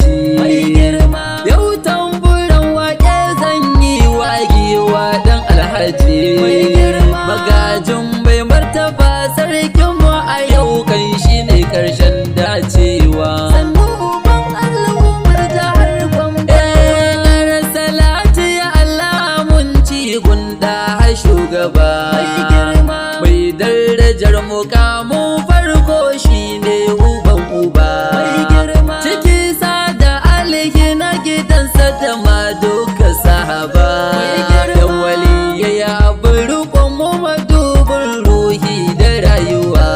lokaci. Yau tamburan wake zan yi wagewa dan alhaji. Magajin mai martaba sarkin mu a yau kan shi ne karshen dacewa. Shugaba mai darajar mukamin farko shine uban uba. Ciki sa da alihi na gidansa da ma duka sahaba. Yan waliyai abin rukun mu madubin ruhi da rayuwa.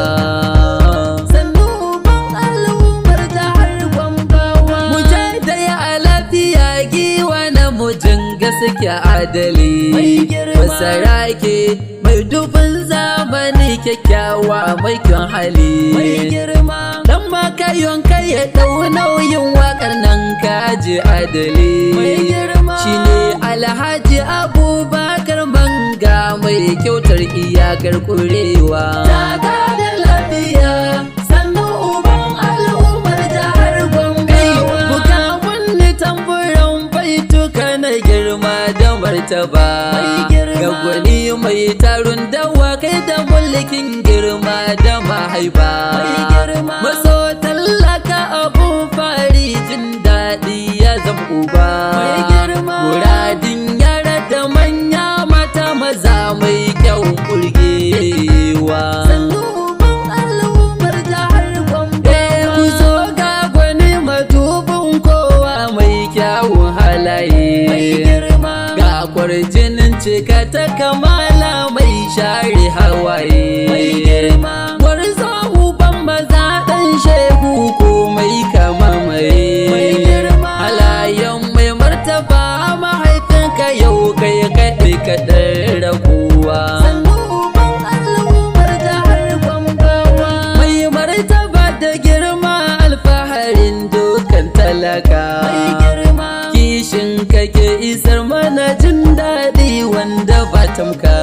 Sannu uban al'ummar jihar Gombawa. Mu je da ya lafiya giwa na mujin gaskiya adali. Basarake mai dubin zamani kyakkyawa mai kyan hali. Dan makayon kai ya dau nauyin wakar nan kaji adali. Shine Alhaji Abubakar Manga mai kyautar iyakar kurewa. Daga da lafiya sannu uban al'ummar jihar Gombawa. Bukamun ni tamburan baituka na girma da martaba. Ga gwani mai tarun dawakai da mulkin girma da mahaifa. Maso tallaka abun fari jin daɗi ya zama uba. Muradin yara da manya mata maza mai kyau burgewa. Ku zo ga gwani madubin kowa mai kyawun halaye. Ga kwarjinin cika ta kamala mai share hawaye. Gwarzo uban maza ɗan shehu ko mai kama mai. Halayen mai martaba mahaifinka yau kai kaɗai kaɗar raguwa. Mai martaba da girma alfaharin dukan talaka. Kishin kake isar mana jin daɗi wanda ba tamka.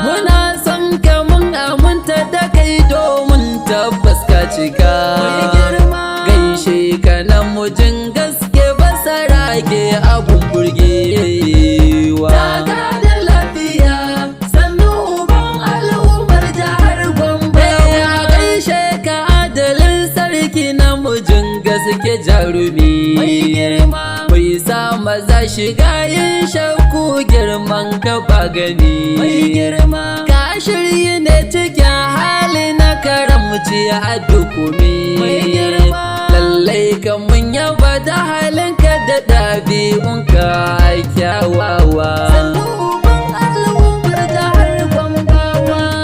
Muna son ka mun aminta da kai domin tabbas ka cika. Gaishe ka na mujin gaske basarake abun burgewa. Daga da lafiya sannu uban al'ummar jihar Gombawa. Gaishe ka adalin sarki na mujin gaske jarumi. Bai sa maza shiga yin shakku girman ka ba gani. Ka shirye ne cikin hali na karamci a dukumi. Lallai ka mun yaba da halinka da ɗabi'unka kyawawa.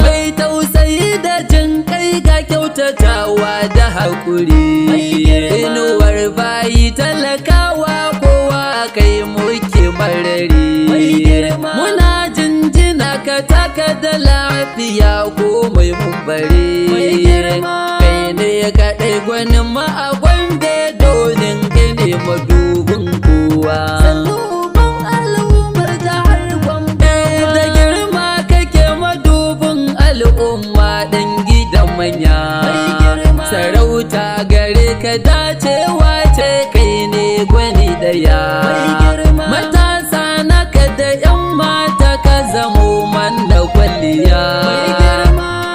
Mai tausayi da jin kai ga kyautatawa da haƙuri. Inuwar bayi talakawa kai muke marari. Muna jinjina ka taka da lafiya ko mai mumbari. Kai ne kaɗai gwanin ma a Gombe donin kai ne madubin kowa. Da girma kake madubin al'umma ɗan gidan manya. Sarauta gare ka dacewa ce kai ne gwani daya. Matasa naka da yan mata ka zamo manna kwalliya.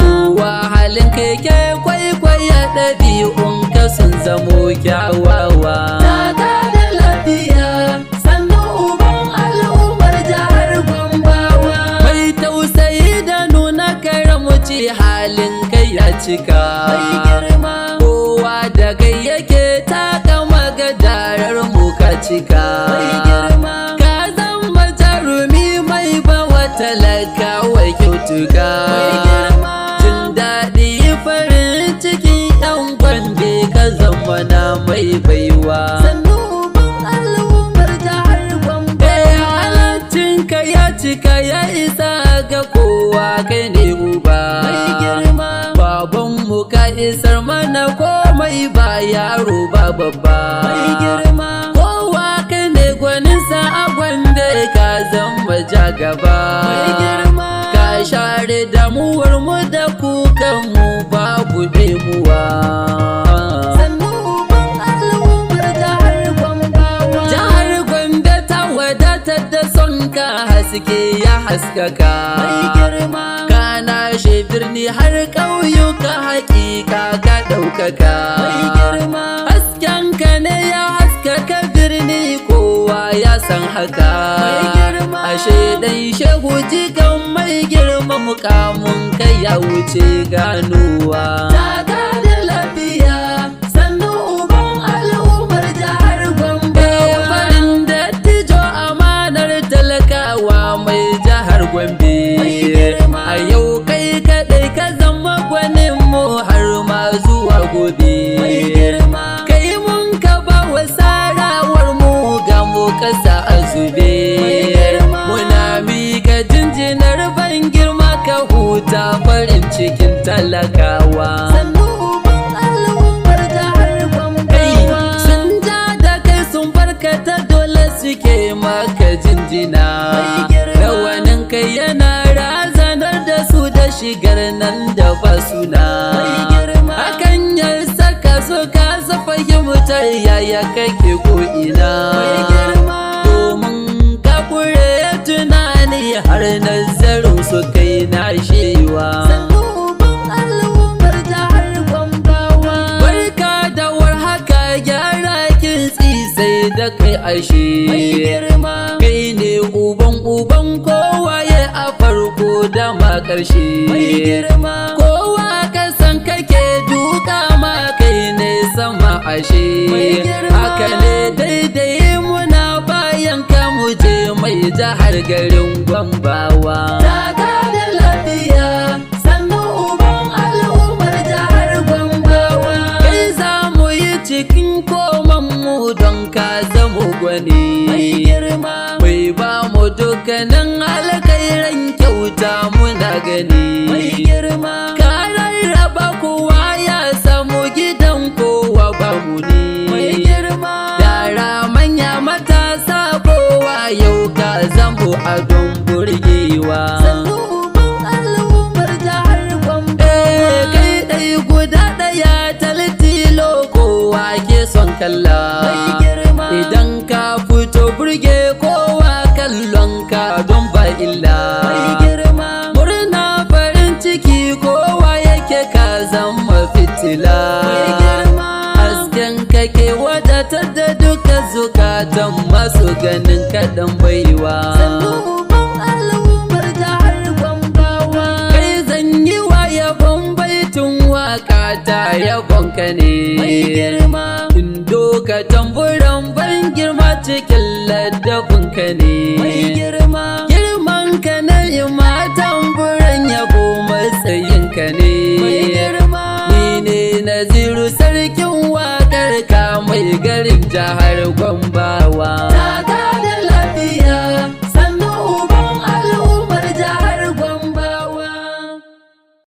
Kowa halin keke kwaikwaya ɗabi'un ka sun zamo kyawawa. Daga da lafiya sannu uban al'ummar jihar Gombawa. Mai tausayi da nuna karamuci halin kai ya cika. Kowa da kai yake taka magadarar mu ka cika. Ka zama jarumi mai bawa talakawa kyautuka. Jin daɗi farin cikin ɗan Gombe ka zama na mai baiwa. Halaccinka ya cika ya isa ga kowa kai ne uba. Babanmu ka isar mana komai ba yaro ba babba. Kowa kai ne gwaninsa a Gombe ka zama ja gaba. Ka share damuwar mu da kukan mu babu ɗemuwa. Sannu uban al'ummar haskaka kana she birni har ƙauyuka hakika ka ɗaukaka hasken ka ne ya haskaka birni kowa ya san haka ashe dan shehu jikan mai girma mukamin kai ya wuce ganuwa a yau kai kadai ka zama gwanin mu har ma zuwa gobe kai mun ka ba wa sarawar mu ga mu kasa a zube muna mika jinjinar ban girma ka huta farin cikin talakawa sun ja da kai sun barkata dole suke maka jinjina rawanin kai yana razanar da su da shigar nan da basuna hakan ya saka su kasa fahimtar yaya kake ko'ina domin ka kure tunani har nazarin su kai na shewa barka da warhaka gyara kintsi sai da kai ashe kai ne uban kowa ya a farko da ma ƙarshe kowa ka san kake duka ma kai ne sama ashe haka ne daidai muna bayan ka muje mai jihar garin Gwambawa kai za mu yi cikin koman mu don ka zamo gwani mai ba mu dukkanin alkairan kyauta muna gani ka rarraba kowa ya samu gidan kowa ba mu ne yara manya matasa kowa yau ka zambo a don burgewa kai ɗai guda ɗaya talitilo kowa ke son kalla idan ka fito burge kowa kallon ka don ba illa murna farin ciki kowa yake ka zama fitila hasken kake wadatar da duka zukatan masu ganin kaɗan baiwa kai zan yi wa yabon baitun waka ta yabon ka ne indo ka tamburan ban girma cikin ladabinka ne girman ka na ima tamburan yabo matsayinka ne ni ne Naziru sarkin waƙar ka mai garin jihar Gwambawa